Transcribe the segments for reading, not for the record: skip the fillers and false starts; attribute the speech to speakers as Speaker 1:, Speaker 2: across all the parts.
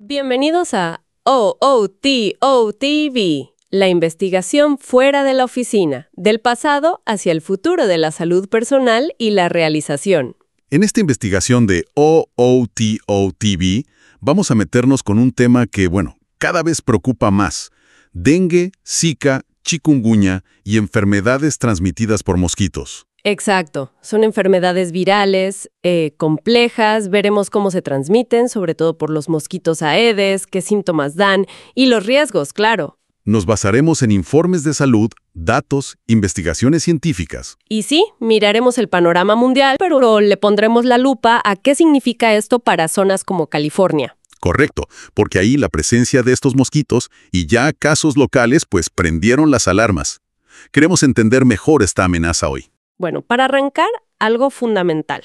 Speaker 1: Bienvenidos a OOTOTV, la investigación fuera de la oficina, del pasado hacia el futuro de la salud personal y la realización.
Speaker 2: En esta investigación de OOTOTV vamos a meternos con un tema que, cada vez preocupa más: dengue, zika, chikungunya y enfermedades transmitidas por mosquitos.
Speaker 1: Exacto, son enfermedades virales, complejas, veremos cómo se transmiten, sobre todo por los mosquitos Aedes, qué síntomas dan y los riesgos, claro.
Speaker 2: Nos basaremos en informes de salud, datos, investigaciones científicas.
Speaker 1: Y sí, miraremos el panorama mundial, pero le pondremos la lupa a qué significa esto para zonas como California.
Speaker 2: Correcto, porque ahí la presencia de estos mosquitos y ya casos locales prendieron las alarmas. Queremos entender mejor esta amenaza hoy.
Speaker 1: Bueno, para arrancar, algo fundamental.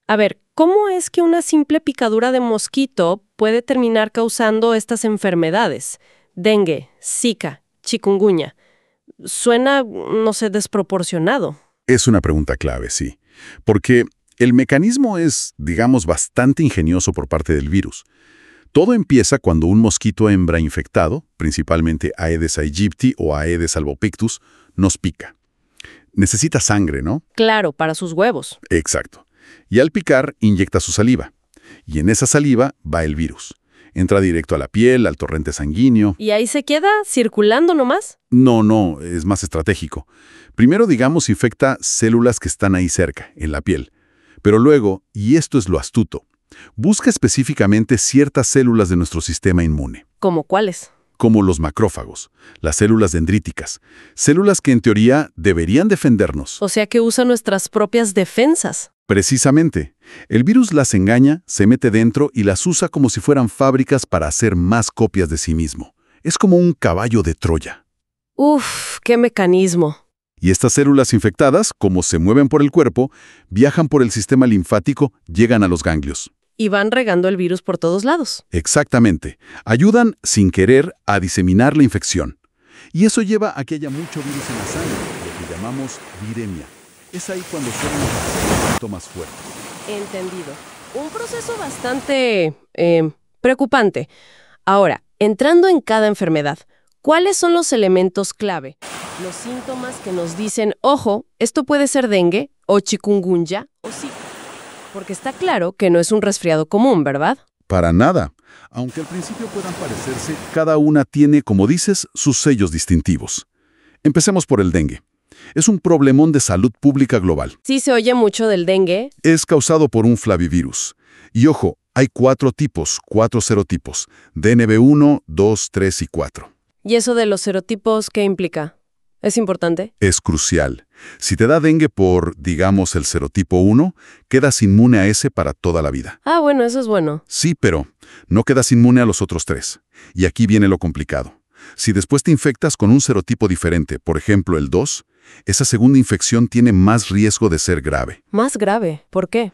Speaker 1: A ver, ¿cómo es que una simple picadura de mosquito puede terminar causando estas enfermedades? Dengue, zika, chikungunya. Suena, desproporcionado.
Speaker 2: Es una pregunta clave, sí. Porque el mecanismo es, bastante ingenioso por parte del virus. Todo empieza cuando un mosquito hembra infectado, principalmente Aedes aegypti o Aedes albopictus, nos pica. Necesita sangre, ¿no?
Speaker 1: Claro, para sus huevos.
Speaker 2: Exacto. Y al picar, inyecta su saliva. Y en esa saliva va el virus. Entra directo a la piel, al torrente sanguíneo.
Speaker 1: ¿Y ahí se queda circulando nomás?
Speaker 2: No, es más estratégico. Primero, infecta células que están ahí cerca, en la piel. Pero luego, y esto es lo astuto, busca específicamente ciertas células de nuestro sistema inmune.
Speaker 1: ¿Cómo cuáles?
Speaker 2: Como los macrófagos, las células dendríticas, células que en teoría deberían defendernos.
Speaker 1: O sea que usa nuestras propias defensas.
Speaker 2: Precisamente. El virus las engaña, se mete dentro y las usa como si fueran fábricas para hacer más copias de sí mismo. Es como un caballo de Troya.
Speaker 1: ¡Uf! ¡Qué mecanismo!
Speaker 2: Y estas células infectadas, como se mueven por el cuerpo, viajan por el sistema linfático, llegan a los ganglios.
Speaker 1: Y van regando el virus por todos lados.
Speaker 2: Exactamente. Ayudan, sin querer, a diseminar la infección. Y eso lleva a que haya mucho virus en la sangre, lo que llamamos viremia. Es ahí cuando suelen aparecer los síntomas fuertes.
Speaker 1: Entendido. Un proceso bastante preocupante. Ahora, entrando en cada enfermedad, ¿cuáles son los elementos clave? Los síntomas que nos dicen, ojo, esto puede ser dengue, o chikungunya, o zika. Porque está claro que no es un resfriado común, ¿verdad?
Speaker 2: Para nada. Aunque al principio puedan parecerse, cada una tiene, como dices, sus sellos distintivos. Empecemos por el dengue. Es un problemón de salud pública global.
Speaker 1: Sí se oye mucho del dengue.
Speaker 2: Es causado por un flavivirus. Y ojo, hay 4 serotipos, DNB1, 2, 3 y 4.
Speaker 1: ¿Y eso de los serotipos qué implica? ¿Es importante?
Speaker 2: Es crucial. Si te da dengue por, el serotipo 1, quedas inmune a ese para toda la vida.
Speaker 1: Ah, bueno, eso es bueno.
Speaker 2: Sí, pero no quedas inmune a los otros 3. Y aquí viene lo complicado. Si después te infectas con un serotipo diferente, por ejemplo el 2, esa segunda infección tiene más riesgo de ser grave.
Speaker 1: ¿Más grave? ¿Por qué?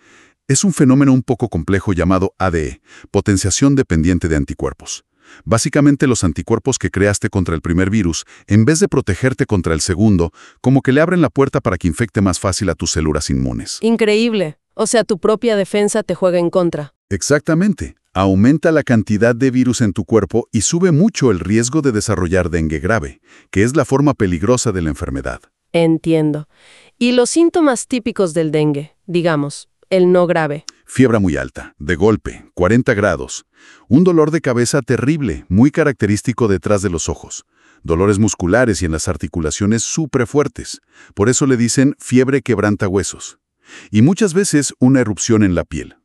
Speaker 2: Es un fenómeno un poco complejo llamado ADE, potenciación dependiente de anticuerpos. Básicamente los anticuerpos que creaste contra el primer virus, en vez de protegerte contra el segundo, como que le abren la puerta para que infecte más fácil a tus células inmunes.
Speaker 1: Increíble. O sea, tu propia defensa te juega en contra.
Speaker 2: Exactamente. Aumenta la cantidad de virus en tu cuerpo y sube mucho el riesgo de desarrollar dengue grave, que es la forma peligrosa de la enfermedad.
Speaker 1: Entiendo. ¿Y los síntomas típicos del dengue? Digamos, el no grave.
Speaker 2: Fiebre muy alta, de golpe, 40 grados. Un dolor de cabeza terrible, muy característico detrás de los ojos. Dolores musculares y en las articulaciones súper fuertes. Por eso le dicen fiebre quebranta huesos. Y muchas veces una erupción en la piel.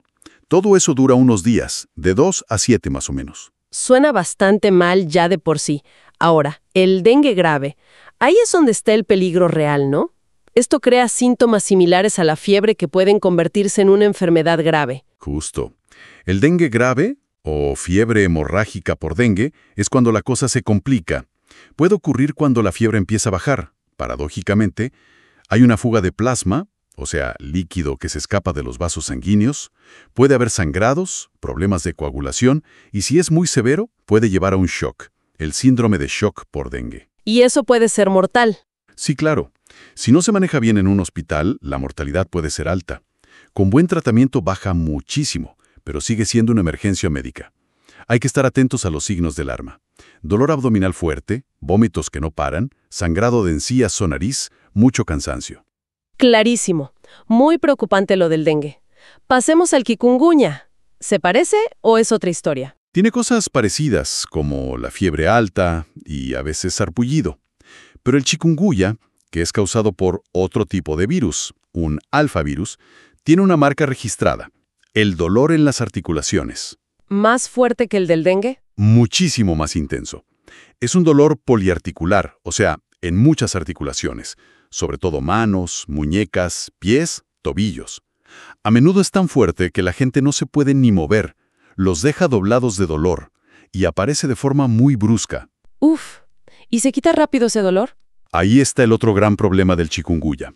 Speaker 2: Todo eso dura unos días, de 2 a 7 más o menos.
Speaker 1: Suena bastante mal ya de por sí. Ahora, el dengue grave. Ahí es donde está el peligro real, ¿no? Esto crea síntomas similares a la fiebre que pueden convertirse en una enfermedad grave.
Speaker 2: Justo. El dengue grave, o fiebre hemorrágica por dengue, es cuando la cosa se complica. Puede ocurrir cuando la fiebre empieza a bajar. Paradójicamente, hay una fuga de plasma, o sea, líquido que se escapa de los vasos sanguíneos, puede haber sangrados, problemas de coagulación, y si es muy severo, puede llevar a un shock, el síndrome de shock por dengue.
Speaker 1: Y eso puede ser mortal.
Speaker 2: Sí, claro. Si no se maneja bien en un hospital, la mortalidad puede ser alta. Con buen tratamiento baja muchísimo, pero sigue siendo una emergencia médica. Hay que estar atentos a los signos del alarma. Dolor abdominal fuerte, vómitos que no paran, sangrado de encías o nariz, mucho cansancio.
Speaker 1: Clarísimo. Muy preocupante lo del dengue. Pasemos al chikungunya. ¿Se parece o es otra historia?
Speaker 2: Tiene cosas parecidas, como la fiebre alta y a veces sarpullido. Pero el chikungunya, que es causado por otro tipo de virus, un alfavirus, tiene una marca registrada: el dolor en las articulaciones.
Speaker 1: ¿Más fuerte que el del dengue?
Speaker 2: Muchísimo más intenso. Es un dolor poliarticular, o sea, en muchas articulaciones, sobre todo manos, muñecas, pies, tobillos. A menudo es tan fuerte que la gente no se puede ni mover, los deja doblados de dolor y aparece de forma muy brusca.
Speaker 1: Uf. ¿Y se quita rápido ese dolor?
Speaker 2: Ahí está el otro gran problema del chikungunya.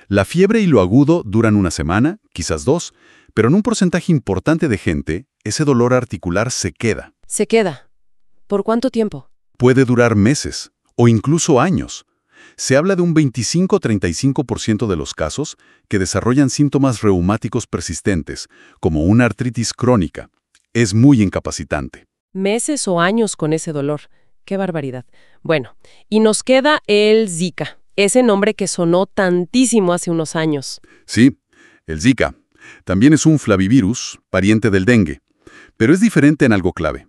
Speaker 2: La fiebre y lo agudo duran una semana, quizás 2, pero en un porcentaje importante de gente, ese dolor articular se queda.
Speaker 1: Se queda. ¿Por cuánto tiempo?
Speaker 2: Puede durar meses o incluso años. Se habla de un 25-35% de los casos que desarrollan síntomas reumáticos persistentes, como una artritis crónica. Es muy incapacitante.
Speaker 1: Meses o años con ese dolor. ¡Qué barbaridad! Bueno, y nos queda el Zika, ese nombre que sonó tantísimo hace unos años.
Speaker 2: Sí, el Zika. También es un flavivirus, pariente del dengue. Pero es diferente en algo clave.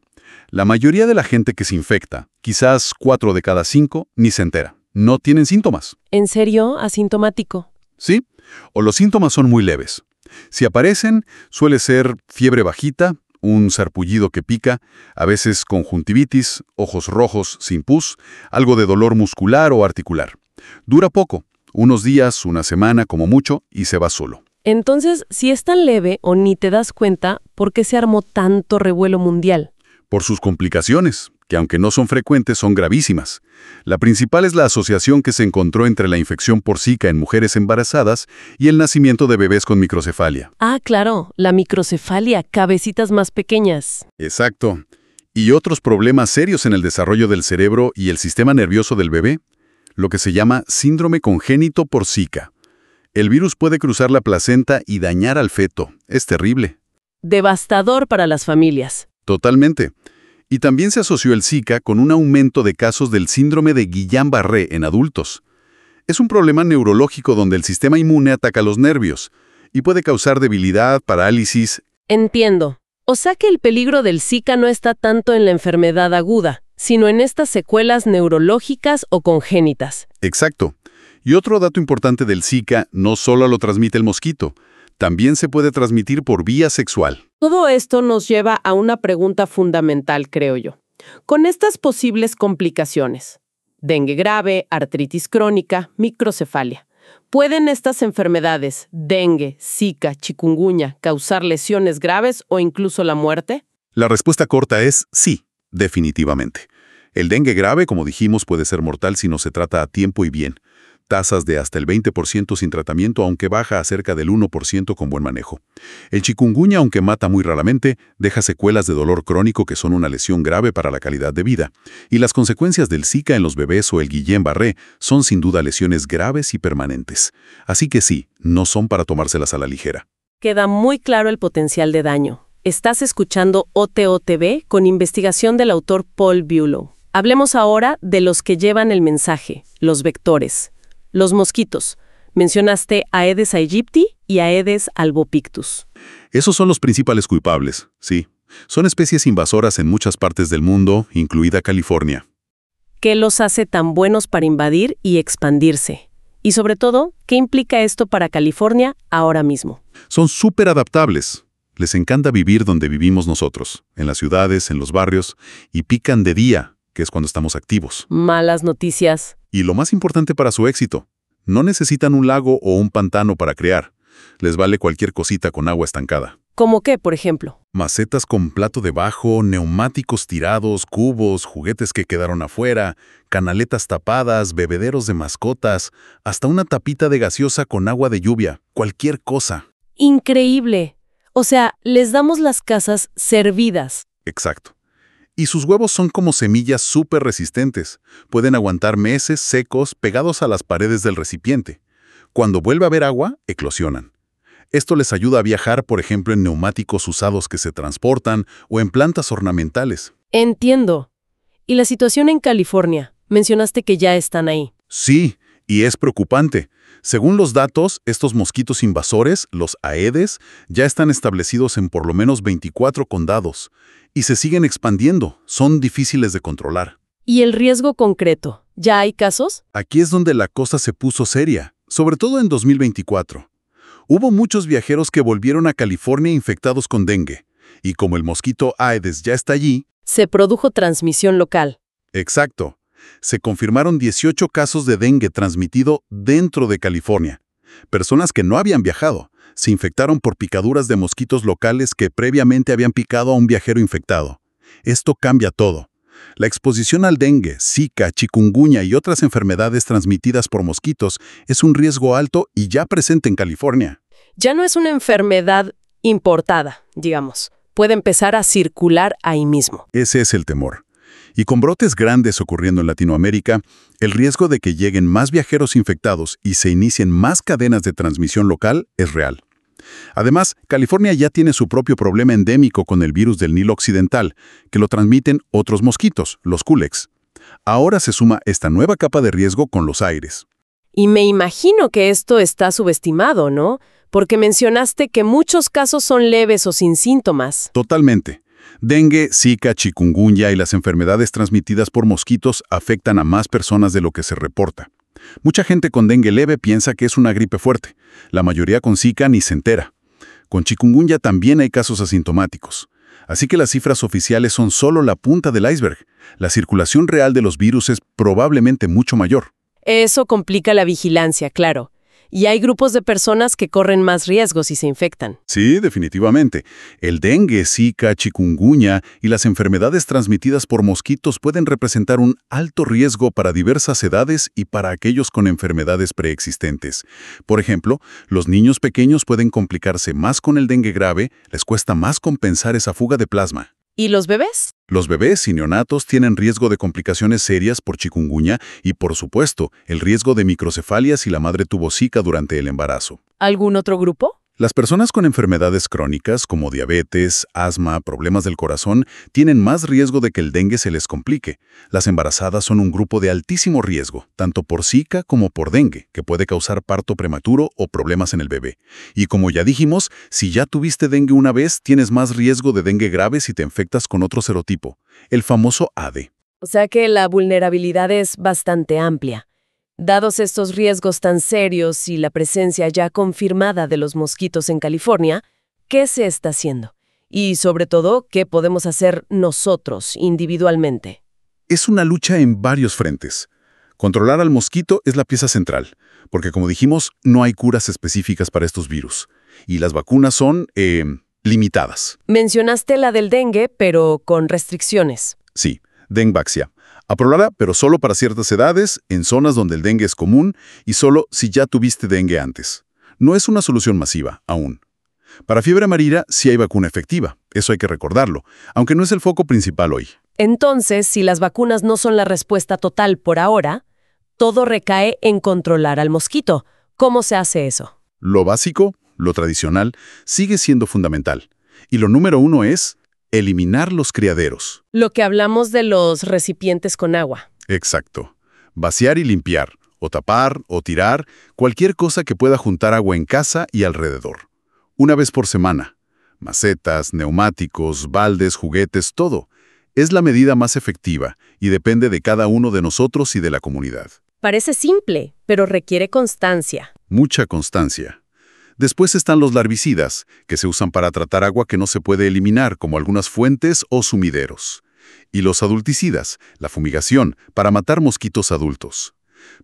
Speaker 2: La mayoría de la gente que se infecta, quizás 4 de cada 5, ni se entera. No tienen síntomas.
Speaker 1: ¿En serio? ¿Asintomático?
Speaker 2: Sí, o los síntomas son muy leves. Si aparecen, suele ser fiebre bajita, un sarpullido que pica, a veces conjuntivitis, ojos rojos sin pus, algo de dolor muscular o articular. Dura poco, unos días, una semana como mucho, y se va solo.
Speaker 1: Entonces, si es tan leve o ni te das cuenta, ¿por qué se armó tanto revuelo mundial?
Speaker 2: Por sus complicaciones, que aunque no son frecuentes, son gravísimas. La principal es la asociación que se encontró entre la infección por Zika en mujeres embarazadas y el nacimiento de bebés con microcefalia.
Speaker 1: Ah, claro, la microcefalia, cabecitas más pequeñas.
Speaker 2: Exacto. Y otros problemas serios en el desarrollo del cerebro y el sistema nervioso del bebé, lo que se llama síndrome congénito por Zika. El virus puede cruzar la placenta y dañar al feto. Es terrible.
Speaker 1: Devastador para las familias.
Speaker 2: Totalmente. Y también se asoció el Zika con un aumento de casos del síndrome de Guillain-Barré en adultos. Es un problema neurológico donde el sistema inmune ataca los nervios y puede causar debilidad, parálisis.
Speaker 1: Entiendo. O sea que el peligro del Zika no está tanto en la enfermedad aguda, sino en estas secuelas neurológicas o congénitas.
Speaker 2: Exacto. Y otro dato importante del Zika, no solo lo transmite el mosquito, también se puede transmitir por vía sexual.
Speaker 1: Todo esto nos lleva a una pregunta fundamental, creo yo. Con estas posibles complicaciones, dengue grave, artritis crónica, microcefalia, ¿pueden estas enfermedades, dengue, Zika, chikungunya, causar lesiones graves o incluso la muerte?
Speaker 2: La respuesta corta es sí, definitivamente. El dengue grave, como dijimos, puede ser mortal si no se trata a tiempo y bien. Tasas de hasta el 20% sin tratamiento, aunque baja a cerca del 1% con buen manejo. El chikungunya, aunque mata muy raramente, deja secuelas de dolor crónico que son una lesión grave para la calidad de vida. Y las consecuencias del Zika en los bebés o el Guillain-Barré son sin duda lesiones graves y permanentes. Así que sí, no son para tomárselas a la ligera.
Speaker 1: Queda muy claro el potencial de daño. Estás escuchando OTOTV con investigación del autor Paul Buelow. Hablemos ahora de los que llevan el mensaje, los vectores. Los mosquitos. Mencionaste Aedes aegypti y Aedes albopictus.
Speaker 2: Esos son los principales culpables, sí. Son especies invasoras en muchas partes del mundo, incluida California.
Speaker 1: ¿Qué los hace tan buenos para invadir y expandirse? Y sobre todo, ¿qué implica esto para California ahora mismo?
Speaker 2: Son súper adaptables. Les encanta vivir donde vivimos nosotros, en las ciudades, en los barrios, y pican de día, que es cuando estamos activos.
Speaker 1: Malas noticias.
Speaker 2: Y lo más importante para su éxito, no necesitan un lago o un pantano para crear. Les vale cualquier cosita con agua estancada.
Speaker 1: ¿Cómo qué, por ejemplo?
Speaker 2: Macetas con plato debajo, neumáticos tirados, cubos, juguetes que quedaron afuera, canaletas tapadas, bebederos de mascotas, hasta una tapita de gaseosa con agua de lluvia, cualquier cosa.
Speaker 1: Increíble. O sea, les damos las casas servidas.
Speaker 2: Exacto. Y sus huevos son como semillas súper resistentes. Pueden aguantar meses secos pegados a las paredes del recipiente. Cuando vuelve a haber agua, eclosionan. Esto les ayuda a viajar, por ejemplo, en neumáticos usados que se transportan o en plantas ornamentales.
Speaker 1: Entiendo. ¿Y la situación en California? Mencionaste que ya están ahí.
Speaker 2: Sí, y es preocupante. Según los datos, estos mosquitos invasores, los Aedes, ya están establecidos en por lo menos 24 condados y se siguen expandiendo. Son difíciles de controlar.
Speaker 1: ¿Y el riesgo concreto? ¿Ya hay casos?
Speaker 2: Aquí es donde la cosa se puso seria, sobre todo en 2024. Hubo muchos viajeros que volvieron a California infectados con dengue, y como el mosquito Aedes ya está allí...
Speaker 1: Se produjo transmisión local.
Speaker 2: Exacto. Se confirmaron 18 casos de dengue transmitido dentro de California. Personas que no habían viajado se infectaron por picaduras de mosquitos locales que previamente habían picado a un viajero infectado. Esto cambia todo. La exposición al dengue, zika, chikungunya y otras enfermedades transmitidas por mosquitos es un riesgo alto y ya presente en California.
Speaker 1: Ya no es una enfermedad importada, digamos. Puede empezar a circular ahí mismo.
Speaker 2: Ese es el temor. Y con brotes grandes ocurriendo en Latinoamérica, el riesgo de que lleguen más viajeros infectados y se inicien más cadenas de transmisión local es real. Además, California ya tiene su propio problema endémico con el virus del Nilo Occidental, que lo transmiten otros mosquitos, los culex. Ahora se suma esta nueva capa de riesgo con los aires.
Speaker 1: Y me imagino que esto está subestimado, ¿no? Porque mencionaste que muchos casos son leves o sin síntomas.
Speaker 2: Totalmente. Dengue, zika, chikungunya y las enfermedades transmitidas por mosquitos afectan a más personas de lo que se reporta. Mucha gente con dengue leve piensa que es una gripe fuerte. La mayoría con zika ni se entera. Con chikungunya también hay casos asintomáticos. Así que las cifras oficiales son solo la punta del iceberg. La circulación real de los virus es probablemente mucho mayor.
Speaker 1: Eso complica la vigilancia, claro. Y hay grupos de personas que corren más riesgos si se infectan.
Speaker 2: Sí, definitivamente. El dengue, zika, chikungunya y las enfermedades transmitidas por mosquitos pueden representar un alto riesgo para diversas edades y para aquellos con enfermedades preexistentes. Por ejemplo, los niños pequeños pueden complicarse más con el dengue grave, les cuesta más compensar esa fuga de plasma.
Speaker 1: ¿Y los bebés?
Speaker 2: Los bebés y neonatos tienen riesgo de complicaciones serias por chikungunya y, por supuesto, el riesgo de microcefalia si la madre tuvo zika durante el embarazo.
Speaker 1: ¿Algún otro grupo?
Speaker 2: Las personas con enfermedades crónicas como diabetes, asma, problemas del corazón, tienen más riesgo de que el dengue se les complique. Las embarazadas son un grupo de altísimo riesgo, tanto por zika como por dengue, que puede causar parto prematuro o problemas en el bebé. Y como ya dijimos, si ya tuviste dengue una vez, tienes más riesgo de dengue grave si te infectas con otro serotipo, el famoso AD.
Speaker 1: O sea que la vulnerabilidad es bastante amplia. Dados estos riesgos tan serios y la presencia ya confirmada de los mosquitos en California, ¿qué se está haciendo? Y sobre todo, ¿qué podemos hacer nosotros individualmente?
Speaker 2: Es una lucha en varios frentes. Controlar al mosquito es la pieza central, porque como dijimos, no hay curas específicas para estos virus. Y las vacunas son, limitadas.
Speaker 1: Mencionaste la del dengue, pero con restricciones.
Speaker 2: Sí, Dengvaxia. Aprobada, pero solo para ciertas edades, en zonas donde el dengue es común y solo si ya tuviste dengue antes. No es una solución masiva, aún. Para fiebre amarilla sí hay vacuna efectiva, eso hay que recordarlo, aunque no es el foco principal hoy.
Speaker 1: Entonces, si las vacunas no son la respuesta total por ahora, todo recae en controlar al mosquito. ¿Cómo se hace eso?
Speaker 2: Lo básico, lo tradicional, sigue siendo fundamental. Y lo número uno es eliminar los criaderos.
Speaker 1: Lo que hablamos de los recipientes con agua.
Speaker 2: Exacto. Vaciar y limpiar, o tapar, o tirar, cualquier cosa que pueda juntar agua en casa y alrededor. Una vez por semana. Macetas, neumáticos, baldes, juguetes, todo. Es la medida más efectiva y depende de cada uno de nosotros y de la comunidad.
Speaker 1: Parece simple, pero requiere constancia.
Speaker 2: Mucha constancia. Después están los larvicidas, que se usan para tratar agua que no se puede eliminar, como algunas fuentes o sumideros. Y los adulticidas, la fumigación, para matar mosquitos adultos.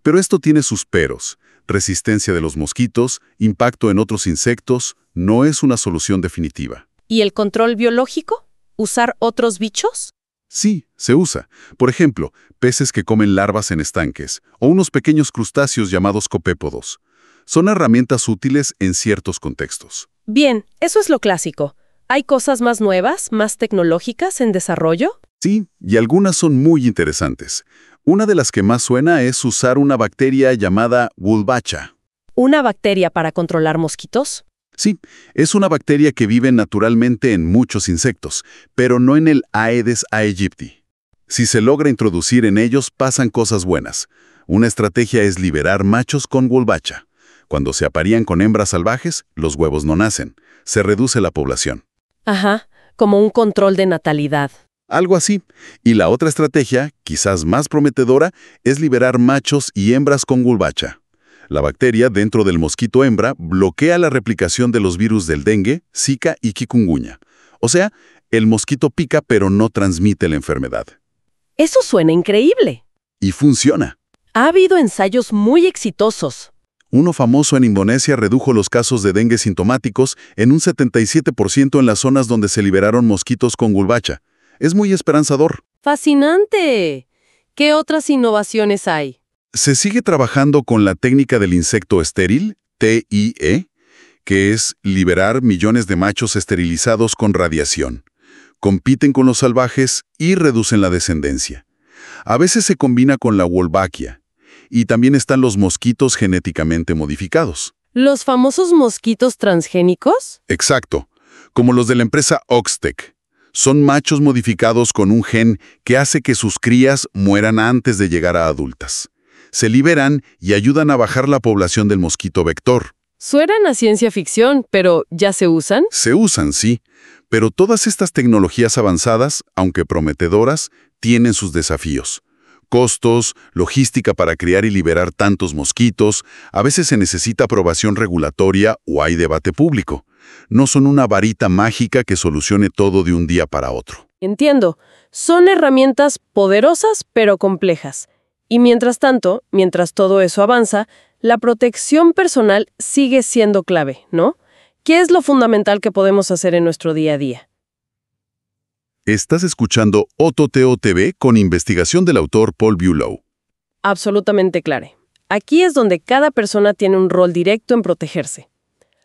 Speaker 2: Pero esto tiene sus peros. Resistencia de los mosquitos, impacto en otros insectos, no es una solución definitiva.
Speaker 1: ¿Y el control biológico? ¿Usar otros bichos?
Speaker 2: Sí, se usa. Por ejemplo, peces que comen larvas en estanques, o unos pequeños crustáceos llamados copépodos. Son herramientas útiles en ciertos contextos.
Speaker 1: Bien, eso es lo clásico. ¿Hay cosas más nuevas, más tecnológicas en desarrollo?
Speaker 2: Sí, y algunas son muy interesantes. Una de las que más suena es usar una bacteria llamada Wolbachia.
Speaker 1: ¿Una bacteria para controlar mosquitos?
Speaker 2: Sí, es una bacteria que vive naturalmente en muchos insectos, pero no en el Aedes aegypti. Si se logra introducir en ellos, pasan cosas buenas. Una estrategia es liberar machos con Wolbachia. Cuando se aparean con hembras salvajes, los huevos no nacen. Se reduce la población.
Speaker 1: Ajá, como un control de natalidad.
Speaker 2: Algo así. Y la otra estrategia, quizás más prometedora, es liberar machos y hembras con Wolbachia. La bacteria dentro del mosquito hembra bloquea la replicación de los virus del dengue, Zika y chikungunya. O sea, el mosquito pica pero no transmite la enfermedad.
Speaker 1: Eso suena increíble.
Speaker 2: Y funciona.
Speaker 1: Ha habido ensayos muy exitosos.
Speaker 2: Uno famoso en Indonesia redujo los casos de dengue sintomáticos en un 77% en las zonas donde se liberaron mosquitos con Wolbachia. Es muy esperanzador.
Speaker 1: ¡Fascinante! ¿Qué otras innovaciones hay?
Speaker 2: Se sigue trabajando con la técnica del insecto estéril, TIE, que es liberar millones de machos esterilizados con radiación. Compiten con los salvajes y reducen la descendencia. A veces se combina con la Wolbachia. Y también están los mosquitos genéticamente modificados.
Speaker 1: ¿Los famosos mosquitos transgénicos?
Speaker 2: Exacto, como los de la empresa Oxtec. Son machos modificados con un gen que hace que sus crías mueran antes de llegar a adultas. Se liberan y ayudan a bajar la población del mosquito vector.
Speaker 1: Suenan a ciencia ficción, pero ¿ya se usan?
Speaker 2: Se usan, sí, pero todas estas tecnologías avanzadas, aunque prometedoras, tienen sus desafíos. Costos, logística para criar y liberar tantos mosquitos, a veces se necesita aprobación regulatoria o hay debate público. No son una varita mágica que solucione todo de un día para otro.
Speaker 1: Entiendo. Son herramientas poderosas pero complejas. Y mientras tanto, mientras todo eso avanza, la protección personal sigue siendo clave, ¿no? ¿Qué es lo fundamental que podemos hacer en nuestro día a día?
Speaker 2: Estás escuchando Ototeo TV con investigación del autor Paul Bulow.
Speaker 1: Absolutamente claro. Aquí es donde cada persona tiene un rol directo en protegerse.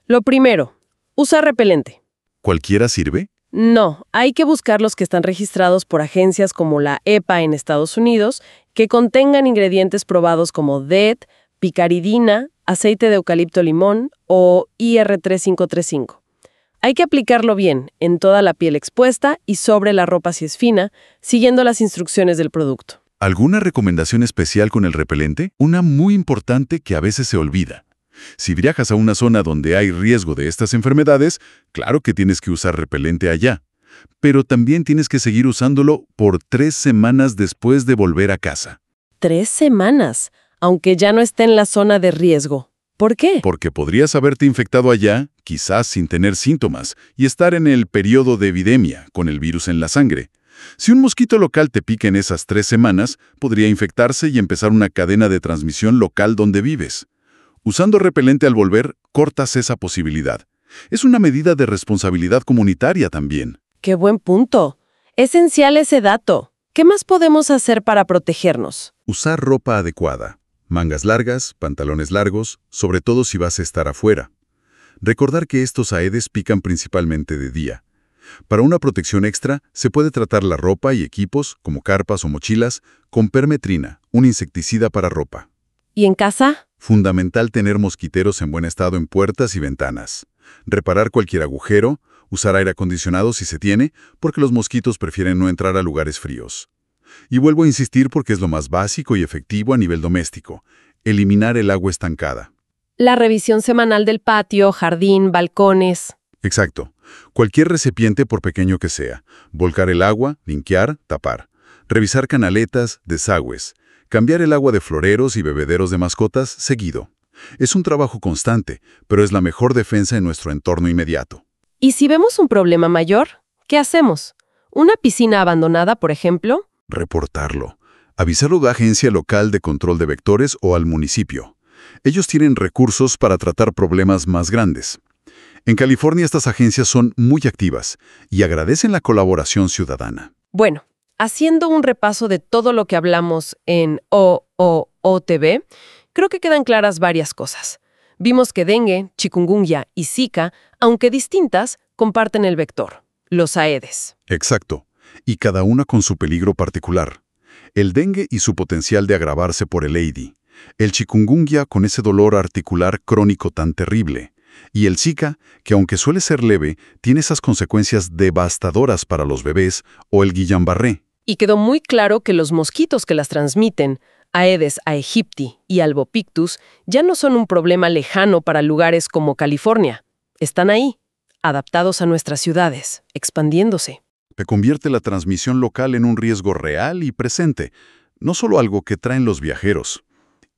Speaker 1: Lo primero, usa repelente.
Speaker 2: ¿Cualquiera sirve?
Speaker 1: No, hay que buscar los que están registrados por agencias como la EPA en Estados Unidos, que contengan ingredientes probados como DEET, picaridina, aceite de eucalipto limón o IR3535. Hay que aplicarlo bien, en toda la piel expuesta y sobre la ropa si es fina, siguiendo las instrucciones del producto.
Speaker 2: ¿Alguna recomendación especial con el repelente? Una muy importante que a veces se olvida. Si viajas a una zona donde hay riesgo de estas enfermedades, claro que tienes que usar repelente allá. Pero también tienes que seguir usándolo por 3 semanas después de volver a casa.
Speaker 1: 3 semanas, aunque ya no esté en la zona de riesgo. ¿Por qué?
Speaker 2: Porque podrías haberte infectado allá, quizás sin tener síntomas, y estar en el periodo de epidemia, con el virus en la sangre. Si un mosquito local te pica en esas 3 semanas, podría infectarse y empezar una cadena de transmisión local donde vives. Usando repelente al volver, cortas esa posibilidad. Es una medida de responsabilidad comunitaria también.
Speaker 1: ¡Qué buen punto! Esencial ese dato. ¿Qué más podemos hacer para protegernos?
Speaker 2: Usar ropa adecuada. Mangas largas, pantalones largos, sobre todo si vas a estar afuera. Recordar que estos aedes pican principalmente de día. Para una protección extra, se puede tratar la ropa y equipos, como carpas o mochilas, con permetrina, un insecticida para ropa.
Speaker 1: ¿Y en casa?
Speaker 2: Fundamental tener mosquiteros en buen estado en puertas y ventanas. Reparar cualquier agujero, usar aire acondicionado si se tiene, porque los mosquitos prefieren no entrar a lugares fríos. Y vuelvo a insistir porque es lo más básico y efectivo a nivel doméstico. Eliminar el agua estancada.
Speaker 1: La revisión semanal del patio, jardín, balcones.
Speaker 2: Exacto. Cualquier recipiente, por pequeño que sea. Volcar el agua, limpiar, tapar. Revisar canaletas, desagües. Cambiar el agua de floreros y bebederos de mascotas seguido. Es un trabajo constante, pero es la mejor defensa en nuestro entorno inmediato.
Speaker 1: ¿Y si vemos un problema mayor? ¿Qué hacemos? ¿Una piscina abandonada, por ejemplo?
Speaker 2: Reportarlo. Avisarlo a la agencia local de control de vectores o al municipio. Ellos tienen recursos para tratar problemas más grandes. En California estas agencias son muy activas y agradecen la colaboración ciudadana.
Speaker 1: Bueno, haciendo un repaso de todo lo que hablamos en OOOTV, creo que quedan claras varias cosas. Vimos que dengue, chikungunya y Zika, aunque distintas, comparten el vector, los aedes.
Speaker 2: Exacto, y cada una con su peligro particular. El dengue y su potencial de agravarse por el AIDI. El chikungunya con ese dolor articular crónico tan terrible. Y el Zika, que aunque suele ser leve, tiene esas consecuencias devastadoras para los bebés, o el Guillain-Barré.
Speaker 1: Y quedó muy claro que los mosquitos que las transmiten, Aedes aegypti y Albopictus, ya no son un problema lejano para lugares como California. Están ahí, adaptados a nuestras ciudades, expandiéndose.
Speaker 2: Que convierte la transmisión local en un riesgo real y presente, no solo algo que traen los viajeros.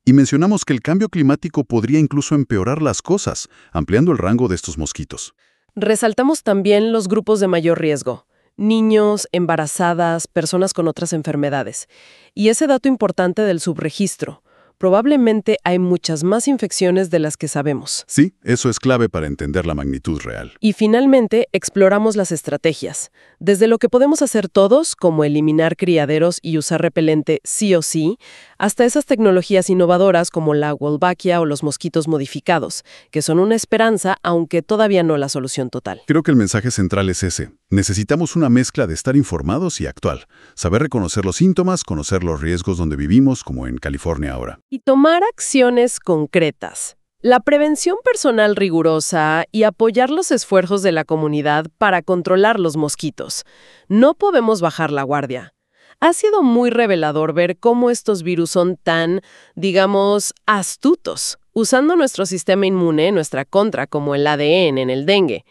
Speaker 2: Y mencionamos que el cambio climático podría incluso empeorar las cosas, ampliando el rango de estos mosquitos.
Speaker 1: Resaltamos también los grupos de mayor riesgo: niños, embarazadas, personas con otras enfermedades. Y ese dato importante del subregistro: probablemente hay muchas más infecciones de las que sabemos.
Speaker 2: Sí, eso es clave para entender la magnitud real.
Speaker 1: Y finalmente, exploramos las estrategias, desde lo que podemos hacer todos, como eliminar criaderos y usar repelente sí o sí, hasta esas tecnologías innovadoras como la Wolbachia o los mosquitos modificados, que son una esperanza, aunque todavía no la solución total.
Speaker 2: Creo que el mensaje central es ese. Necesitamos una mezcla de estar informados y actual, saber reconocer los síntomas, conocer los riesgos donde vivimos, como en California ahora.
Speaker 1: Y tomar acciones concretas. La prevención personal rigurosa y apoyar los esfuerzos de la comunidad para controlar los mosquitos. No podemos bajar la guardia. Ha sido muy revelador ver cómo estos virus son tan, digamos, astutos, usando nuestro sistema inmune en nuestra contra, como el ADN en el dengue,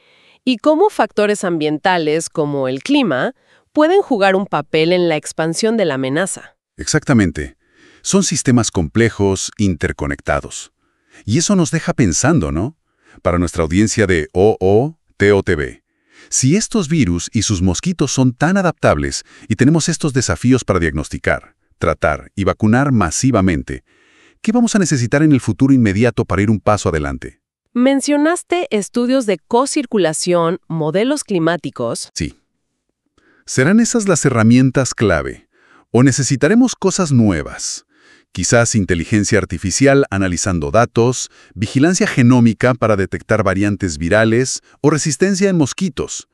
Speaker 1: y cómo factores ambientales, como el clima, pueden jugar un papel en la expansión de la amenaza.
Speaker 2: Exactamente. Son sistemas complejos, interconectados. Y eso nos deja pensando, ¿no? Para nuestra audiencia de TOTV. Si estos virus y sus mosquitos son tan adaptables y tenemos estos desafíos para diagnosticar, tratar y vacunar masivamente, ¿qué vamos a necesitar en el futuro inmediato para ir un paso adelante?
Speaker 1: Mencionaste estudios de cocirculación, modelos climáticos.
Speaker 2: Sí. ¿Serán esas las herramientas clave? ¿O necesitaremos cosas nuevas? Quizás inteligencia artificial analizando datos, vigilancia genómica para detectar variantes virales o resistencia en mosquitos,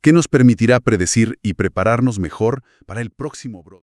Speaker 2: que nos permitirá predecir y prepararnos mejor para el próximo brote.